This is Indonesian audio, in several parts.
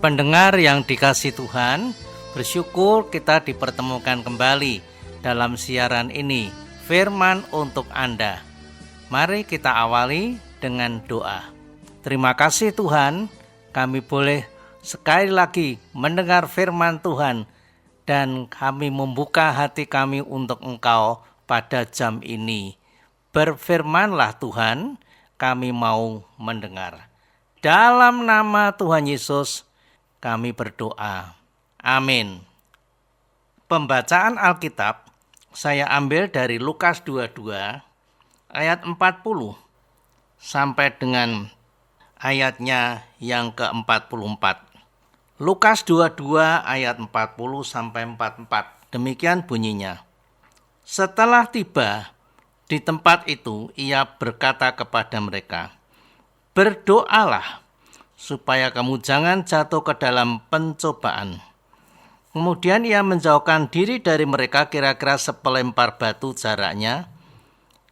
Pendengar yang dikasihi Tuhan, bersyukur kita dipertemukan kembali dalam siaran ini, Firman untuk Anda. Mari kita awali dengan doa. Terima kasih Tuhan, kami boleh sekali lagi mendengar firman Tuhan dan kami membuka hati kami untuk Engkau pada jam ini. Berfirmanlah Tuhan, kami mau mendengar. Dalam nama Tuhan Yesus, kami berdoa. Amin. Pembacaan Alkitab saya ambil dari Lukas 22 ayat 40 sampai dengan ayatnya yang ke-44. Lukas 22 ayat 40 sampai 44. Demikian bunyinya. Setelah tiba di tempat itu, ia berkata kepada mereka, "Berdoalah supaya kamu jangan jatuh ke dalam pencobaan." Kemudian ia menjauhkan diri dari mereka kira-kira sepelempar batu jaraknya.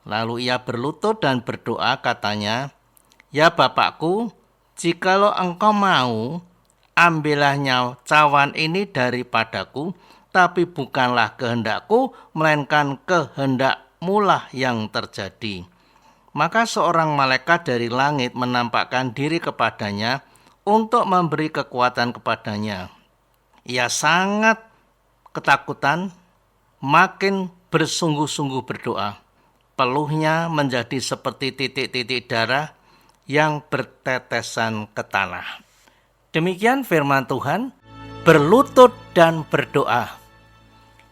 Lalu ia berlutut dan berdoa, katanya, "Ya Bapakku, jikalau engkau mau, ambillah cawan ini daripadaku, tapi bukanlah kehendakku, melainkan kehendak-Mu yang terjadi." Maka seorang malaikat dari langit menampakkan diri kepadanya untuk memberi kekuatan kepadanya. Ia sangat ketakutan, makin bersungguh-sungguh berdoa. Peluhnya menjadi seperti titik-titik darah yang bertetesan ke tanah. Demikian firman Tuhan, berlutut dan berdoa.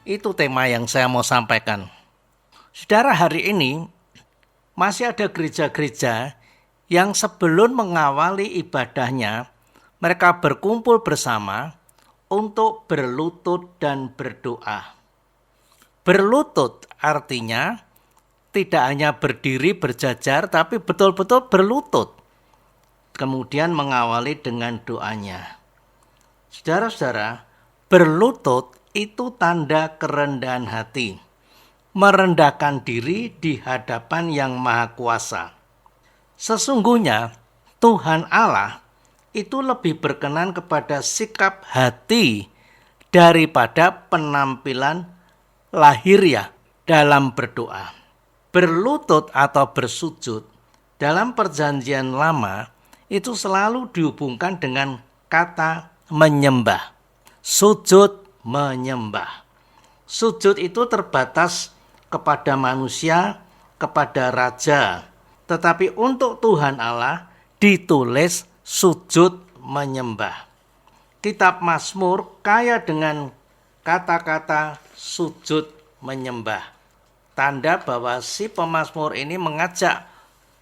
Itu tema yang saya mau sampaikan. Saudara, hari ini masih ada gereja-gereja yang sebelum mengawali ibadahnya, mereka berkumpul bersama untuk berlutut dan berdoa. Berlutut artinya tidak hanya berdiri berjajar, tapi betul-betul berlutut. Kemudian mengawali dengan doanya. Saudara-saudara, berlutut itu tanda kerendahan hati. Merendahkan diri di hadapan Yang Maha Kuasa. Sesungguhnya Tuhan Allah itu lebih berkenan kepada sikap hati daripada penampilan lahiriah dalam berdoa. Berlutut atau bersujud dalam Perjanjian Lama itu selalu dihubungkan dengan kata menyembah. Sujud menyembah. Sujud itu terbatas kepada manusia, kepada raja. Tetapi untuk Tuhan Allah ditulis sujud menyembah. Kitab Mazmur kaya dengan kata-kata sujud menyembah. Tanda bahwa si pemazmur ini mengajak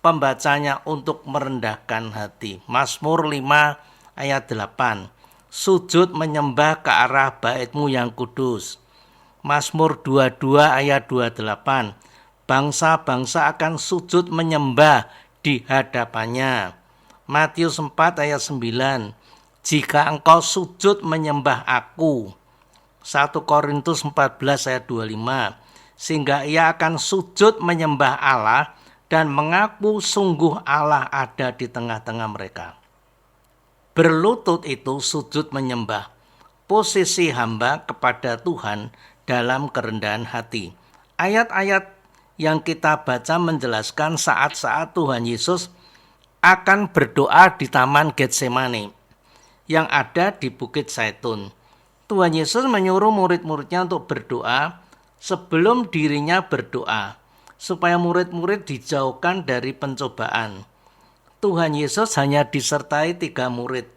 pembacanya untuk merendahkan hati. Mazmur 5 ayat 8. Sujud menyembah ke arah bait-Mu yang kudus. Mazmur 22 ayat 28. Bangsa-bangsa akan sujud menyembah di hadapannya. Matius 4 ayat 9. Jika engkau sujud menyembah aku. 1 Korintus 14 ayat 25. Sehingga ia akan sujud menyembah Allah dan mengaku sungguh Allah ada di tengah-tengah mereka. Berlutut itu sujud menyembah. Posisi hamba kepada Tuhan dalam kerendahan hati. Ayat-ayat yang kita baca menjelaskan saat-saat Tuhan Yesus akan berdoa di Taman Getsemani yang ada di Bukit Zaitun. Tuhan Yesus menyuruh murid-muridnya untuk berdoa sebelum dirinya berdoa, supaya murid-murid dijauhkan dari pencobaan. Tuhan Yesus hanya disertai 3 murid,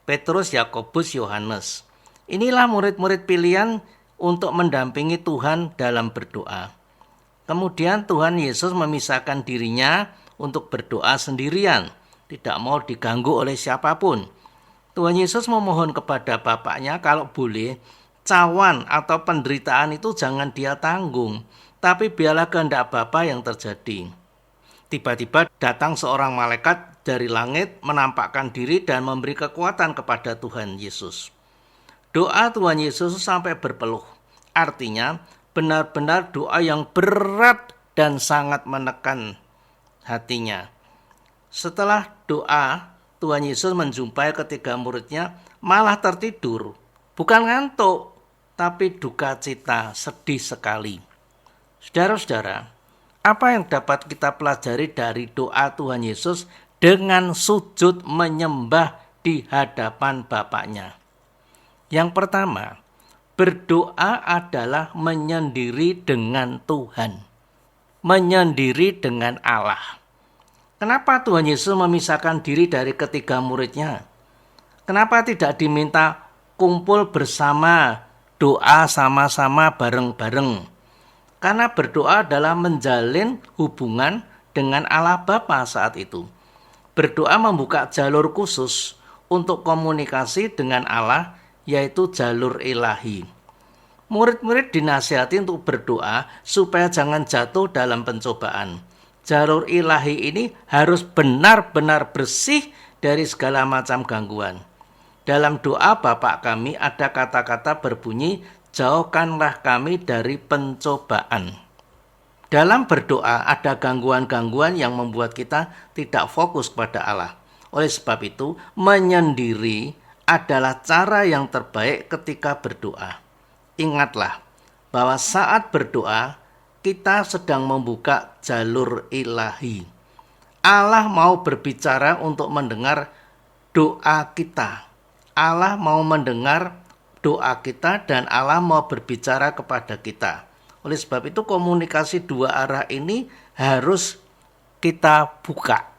Petrus, Yakobus, Yohanes. Inilah murid-murid pilihan untuk mendampingi Tuhan dalam berdoa. Kemudian Tuhan Yesus memisahkan dirinya untuk berdoa sendirian, tidak mau diganggu oleh siapapun. Tuhan Yesus memohon kepada Bapaknya kalau boleh, cawan atau penderitaan itu jangan dia tanggung, tapi biarlah kehendak Bapa yang terjadi. Tiba-tiba datang seorang malaikat dari langit menampakkan diri dan memberi kekuatan kepada Tuhan Yesus. Doa Tuhan Yesus sampai berpeluh. Artinya benar-benar doa yang berat dan sangat menekan hatinya. Setelah doa, Tuhan Yesus menjumpai ketiga muridnya malah tertidur. Bukan ngantuk, tapi duka cita, sedih sekali. Saudara-saudara, apa yang dapat kita pelajari dari doa Tuhan Yesus dengan sujud menyembah di hadapan Bapaknya? Yang pertama, berdoa adalah menyendiri dengan Tuhan, menyendiri dengan Allah. Kenapa Tuhan Yesus memisahkan diri dari ketiga muridnya? Kenapa tidak diminta kumpul bersama, doa sama-sama bareng-bareng? Karena berdoa adalah menjalin hubungan dengan Allah Bapa saat itu. Berdoa membuka jalur khusus untuk komunikasi dengan Allah, yaitu jalur ilahi. Murid-murid dinasihati untuk berdoa supaya jangan jatuh dalam pencobaan. Jalur ilahi ini harus benar-benar bersih dari segala macam gangguan. Dalam doa Bapa kami ada kata-kata berbunyi, jauhkanlah kami dari pencobaan. Dalam berdoa ada gangguan-gangguan yang membuat kita tidak fokus kepada Allah. Oleh sebab itu, menyendiri adalah cara yang terbaik ketika berdoa. Ingatlah bahwa saat berdoa, kita sedang membuka jalur ilahi. Allah mau berbicara untuk mendengar doa kita. Allah mau mendengar doa kita dan Allah mau berbicara kepada kita. Oleh sebab itu komunikasi dua arah ini harus kita buka.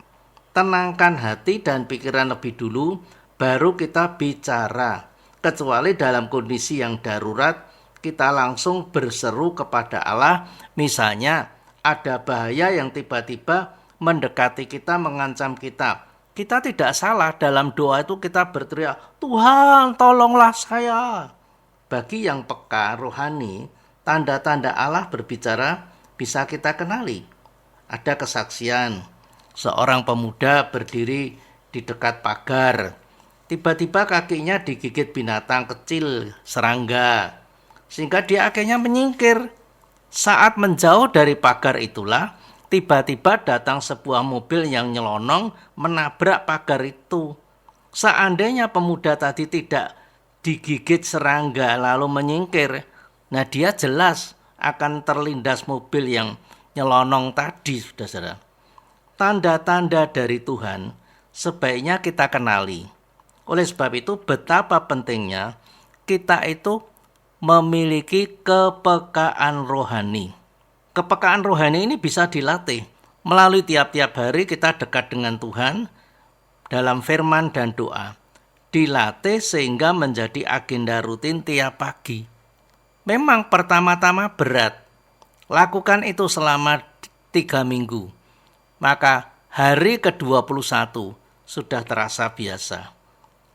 Tenangkan hati dan pikiran lebih dulu, baru kita bicara. Kecuali dalam kondisi yang darurat, kita langsung berseru kepada Allah. Misalnya ada bahaya yang tiba-tiba mendekati kita, mengancam kita. Kita tidak salah dalam doa itu kita berteriak, Tuhan tolonglah saya. Bagi yang peka rohani, tanda-tanda Allah berbicara bisa kita kenali. Ada kesaksian, seorang pemuda berdiri di dekat pagar. Tiba-tiba kakinya digigit binatang kecil, serangga. Sehingga dia akhirnya menyingkir. Saat menjauh dari pagar itulah, tiba-tiba datang sebuah mobil yang nyelonong menabrak pagar itu. Seandainya pemuda tadi tidak digigit serangga lalu menyingkir, nah dia jelas akan terlindas mobil yang nyelonong tadi, saudara. Tanda-tanda dari Tuhan sebaiknya kita kenali. Oleh sebab itu betapa pentingnya kita itu memiliki kepekaan rohani. Kepekaan rohani ini bisa dilatih. Melalui tiap-tiap hari kita dekat dengan Tuhan dalam firman dan doa. Dilatih sehingga menjadi agenda rutin tiap pagi. Memang pertama-tama berat. Lakukan itu selama 3 minggu. Maka hari ke-21 sudah terasa biasa.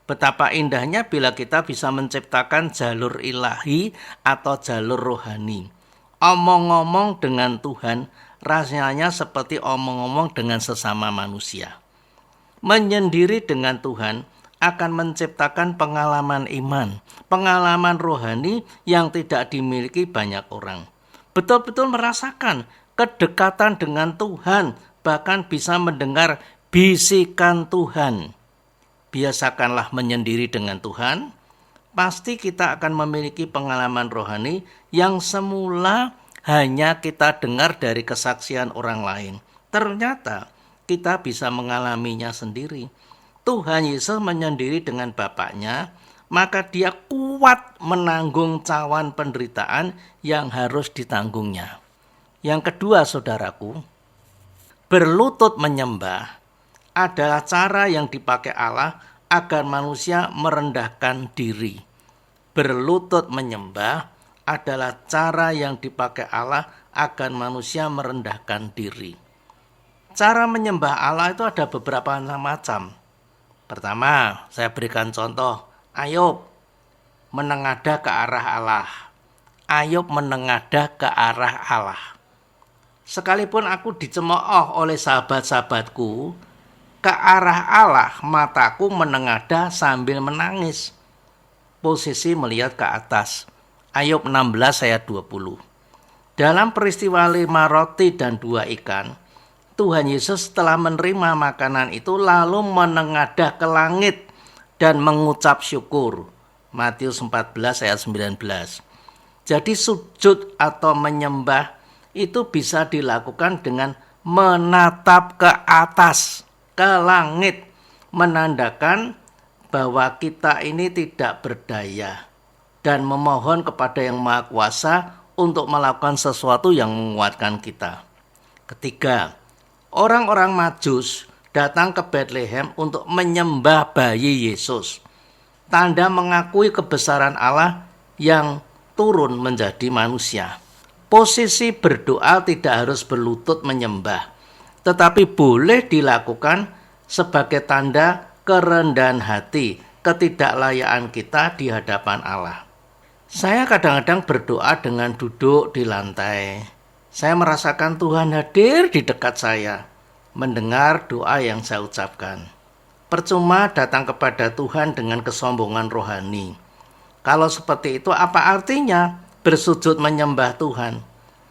Betapa indahnya bila kita bisa menciptakan jalur ilahi atau jalur rohani. Omong-omong dengan Tuhan rasanya seperti omong-omong dengan sesama manusia. Menyendiri dengan Tuhan akan menciptakan pengalaman iman, pengalaman rohani yang tidak dimiliki banyak orang. Betul-betul merasakan kedekatan dengan Tuhan, bahkan bisa mendengar bisikan Tuhan. Biasakanlah menyendiri dengan Tuhan, pasti kita akan memiliki pengalaman rohani yang semula hanya kita dengar dari kesaksian orang lain. Ternyata kita bisa mengalaminya sendiri. Tuhan Yesus menyendiri dengan Bapaknya, maka dia kuat menanggung cawan penderitaan yang harus ditanggungnya. Yang kedua, saudaraku, berlutut menyembah adalah cara yang dipakai Allah agar manusia merendahkan diri. Berlutut menyembah adalah cara yang dipakai Allah agar manusia merendahkan diri. Cara menyembah Allah itu ada beberapa macam. Pertama, saya berikan contoh. Ayub menengadah ke arah Allah. Ayub menengadah ke arah Allah. Sekalipun aku dicemooh oleh sahabat-sahabatku, ke arah Allah mataku menengadah sambil menangis. Posisi melihat ke atas. Ayub 16 ayat 20. Dalam peristiwa 5 roti dan 2 ikan, Tuhan Yesus telah menerima makanan itu lalu menengadah ke langit dan mengucap syukur. Matius 14 ayat 19. Jadi sujud atau menyembah itu bisa dilakukan dengan menatap ke atas, ke langit, menandakan bahwa kita ini tidak berdaya dan memohon kepada Yang Maha Kuasa untuk melakukan sesuatu yang menguatkan kita. Ketiga, orang-orang Majus datang ke Bethlehem untuk menyembah bayi Yesus. Tanda mengakui kebesaran Allah yang turun menjadi manusia. Posisi berdoa tidak harus berlutut menyembah, tetapi boleh dilakukan sebagai tanda kerendahan hati, ketidaklayaan kita di hadapan Allah. Saya kadang-kadang berdoa dengan duduk di lantai. Saya merasakan Tuhan hadir di dekat saya, mendengar doa yang saya ucapkan. Percuma datang kepada Tuhan dengan kesombongan rohani. Kalau seperti itu, apa artinya bersujud menyembah Tuhan?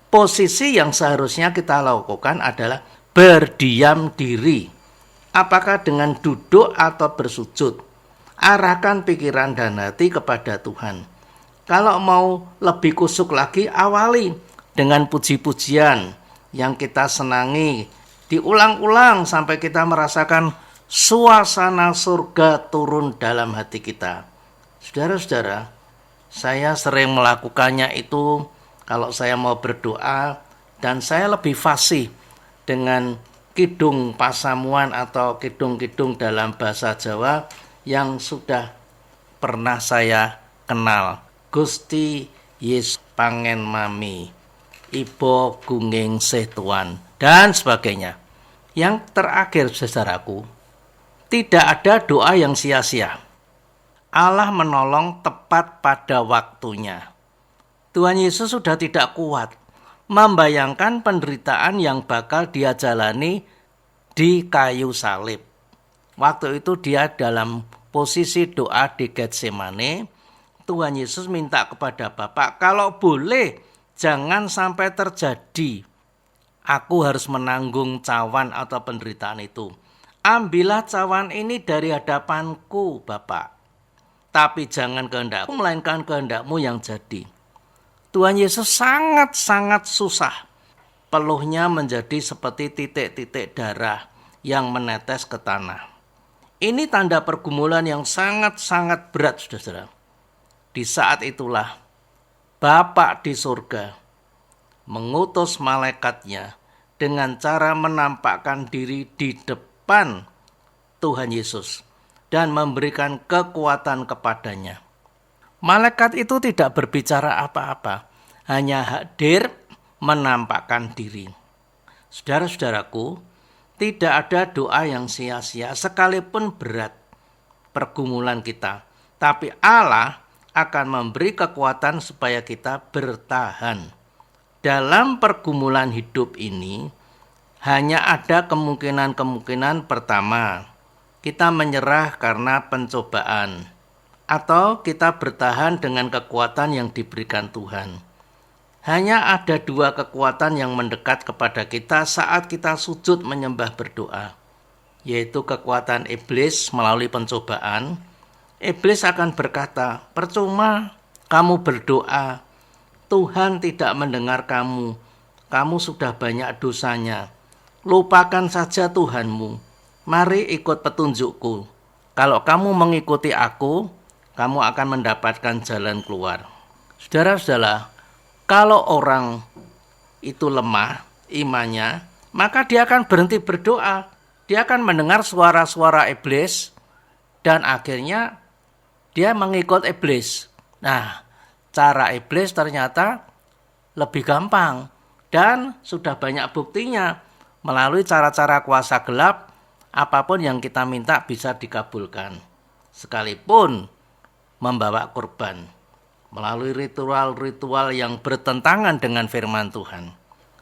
Posisi yang seharusnya kita lakukan adalah berdiam diri. Apakah dengan duduk atau bersujud? Arahkan pikiran dan hati kepada Tuhan. Kalau mau lebih kusuk lagi, awali dengan puji-pujian yang kita senangi. Diulang-ulang sampai kita merasakan suasana surga turun dalam hati kita. Saudara-saudara, saya sering melakukannya itu kalau saya mau berdoa, dan saya lebih fasih dengan kidung pasamuan atau kidung-kidung dalam bahasa Jawa yang sudah pernah saya kenal. Gusti Yesus pangen mami, ibo gunging setuan, dan sebagainya. Yang terakhir, saudaraku, tidak ada doa yang sia-sia. Allah menolong tepat pada waktunya. Tuhan Yesus sudah tidak kuat membayangkan penderitaan yang bakal dia jalani di kayu salib. Waktu itu dia dalam posisi doa di Getsemane. Tuhan Yesus minta kepada Bapa, kalau boleh jangan sampai terjadi. Aku harus menanggung cawan atau penderitaan itu. Ambillah cawan ini dari hadapanku, Bapak. Tapi jangan kehendakku, melainkan kehendakmu yang jadi. Tuhan Yesus sangat-sangat susah. Peluhnya menjadi seperti titik-titik darah yang menetes ke tanah. Ini tanda pergumulan yang sangat-sangat berat, saudara. Di saat itulah, Bapa di surga mengutus malaikatnya dengan cara menampakkan diri di depan Tuhan Yesus dan memberikan kekuatan kepadanya. Malaikat itu tidak berbicara apa-apa, hanya hadir menampakkan diri. Saudara-saudaraku, tidak ada doa yang sia-sia sekalipun berat pergumulan kita, tapi Allah akan memberi kekuatan supaya kita bertahan. Dalam pergumulan hidup ini, hanya ada kemungkinan-kemungkinan. Pertama, kita menyerah karena pencobaan, atau kita bertahan dengan kekuatan yang diberikan Tuhan. Hanya ada dua kekuatan yang mendekat kepada kita saat kita sujud menyembah berdoa, yaitu kekuatan iblis melalui pencobaan. Iblis akan berkata, percuma kamu berdoa, Tuhan tidak mendengar kamu. Kamu sudah banyak dosanya. Lupakan saja Tuhanmu. Mari ikut petunjukku. Kalau kamu mengikuti aku, kamu akan mendapatkan jalan keluar. Saudara-saudara, kalau orang itu lemah imannya, maka dia akan berhenti berdoa. Dia akan mendengar suara-suara iblis dan akhirnya dia mengikut iblis. Nah, cara iblis ternyata lebih gampang dan sudah banyak buktinya. Melalui cara-cara kuasa gelap, apapun yang kita minta bisa dikabulkan. Sekalipun membawa kurban. Melalui ritual-ritual yang bertentangan dengan firman Tuhan.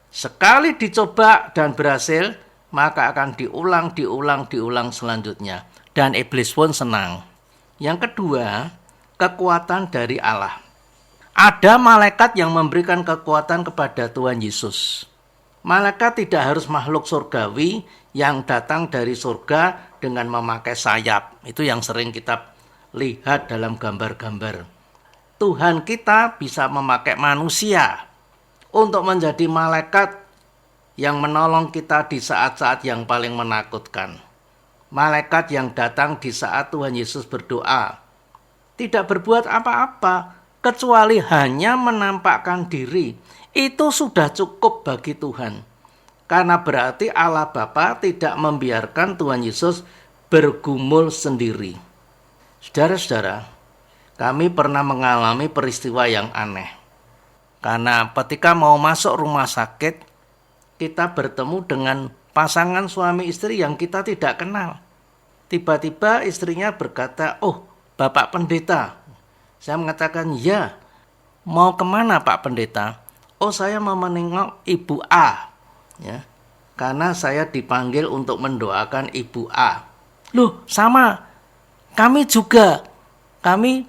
Sekali dicoba dan berhasil, maka akan diulang selanjutnya. Dan iblis pun senang. Yang kedua, kekuatan dari Allah. Ada malaikat yang memberikan kekuatan kepada Tuhan Yesus. Malaikat tidak harus makhluk surgawi yang datang dari surga dengan memakai sayap. Itu yang sering kita lihat dalam gambar-gambar. Tuhan kita bisa memakai manusia untuk menjadi malaikat yang menolong kita di saat-saat yang paling menakutkan. Malaikat yang datang di saat Tuhan Yesus berdoa, tidak berbuat apa-apa, kecuali hanya menampakkan diri. Itu sudah cukup bagi Tuhan. Karena berarti Allah Bapa tidak membiarkan Tuhan Yesus bergumul sendiri. Saudara-saudara, kami pernah mengalami peristiwa yang aneh. Karena ketika mau masuk rumah sakit, kita bertemu dengan pasangan suami istri yang kita tidak kenal. Tiba-tiba istrinya berkata, "Oh, Bapak Pendeta." Saya mengatakan, "Ya, mau kemana Pak Pendeta?" "Oh, saya mau menengok Ibu A." Ya, karena saya dipanggil untuk mendoakan Ibu A. "Loh, sama. Kami juga. Kami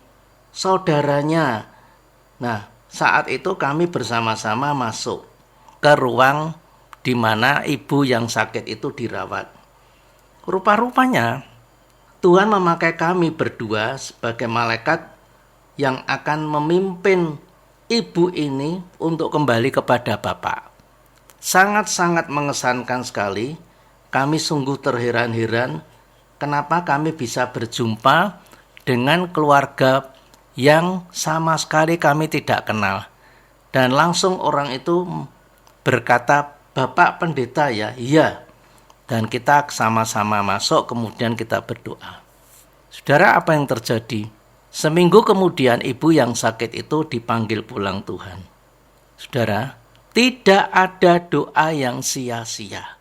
saudaranya." Nah, saat itu kami bersama-sama masuk ke ruang di mana ibu yang sakit itu dirawat. Rupa-rupanya Tuhan memakai kami berdua sebagai malaikat yang akan memimpin ibu ini untuk kembali kepada Bapa. Sangat-sangat mengesankan sekali. Kami sungguh terheran-heran kenapa kami bisa berjumpa dengan keluarga yang sama sekali kami tidak kenal. Dan langsung orang itu berkata, "Bapak Pendeta ya?" "Iya." Dan kita sama-sama masuk, kemudian kita berdoa. Saudara, apa yang terjadi? Seminggu kemudian ibu yang sakit itu dipanggil pulang Tuhan. Saudara, tidak ada doa yang sia-sia.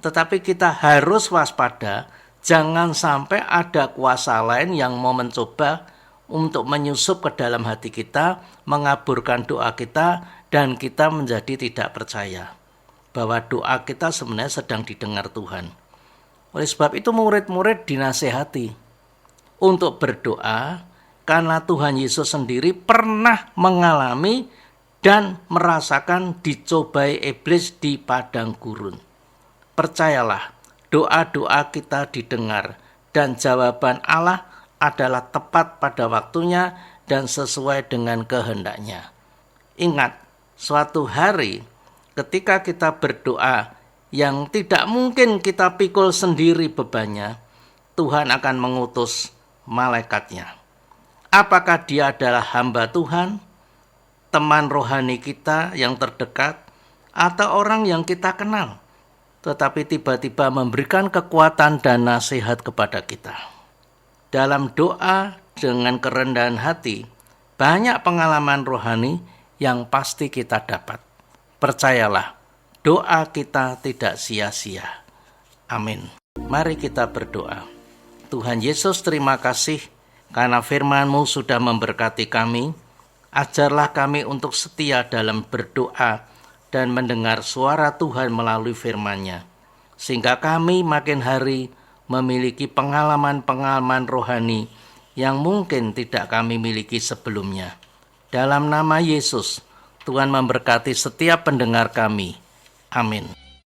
Tetapi kita harus waspada, jangan sampai ada kuasa lain yang mau mencoba untuk menyusup ke dalam hati kita, mengaburkan doa kita, dan kita menjadi tidak percaya bahwa doa kita sebenarnya sedang didengar Tuhan. Oleh sebab itu murid-murid dinasehati untuk berdoa, karena Tuhan Yesus sendiri pernah mengalami dan merasakan dicobai iblis di padang gurun. Percayalah, doa-doa kita didengar dan jawaban Allah adalah tepat pada waktunya dan sesuai dengan kehendaknya. Ingat, suatu hari ketika kita berdoa yang tidak mungkin kita pikul sendiri bebannya, Tuhan akan mengutus malaikatnya. Apakah dia adalah hamba Tuhan, teman rohani kita yang terdekat, atau orang yang kita kenal, tetapi tiba-tiba memberikan kekuatan dan nasihat kepada kita. Dalam doa dengan kerendahan hati, banyak pengalaman rohani yang pasti kita dapat. Percayalah, doa kita tidak sia-sia. Amin. Mari kita berdoa. Tuhan Yesus, terima kasih karena firman-Mu sudah memberkati kami. Ajarlah kami untuk setia dalam berdoa dan mendengar suara Tuhan melalui firman-Nya, sehingga kami makin hari memiliki pengalaman-pengalaman rohani yang mungkin tidak kami miliki sebelumnya. Dalam nama Yesus, Tuhan memberkati setiap pendengar kami. Amin.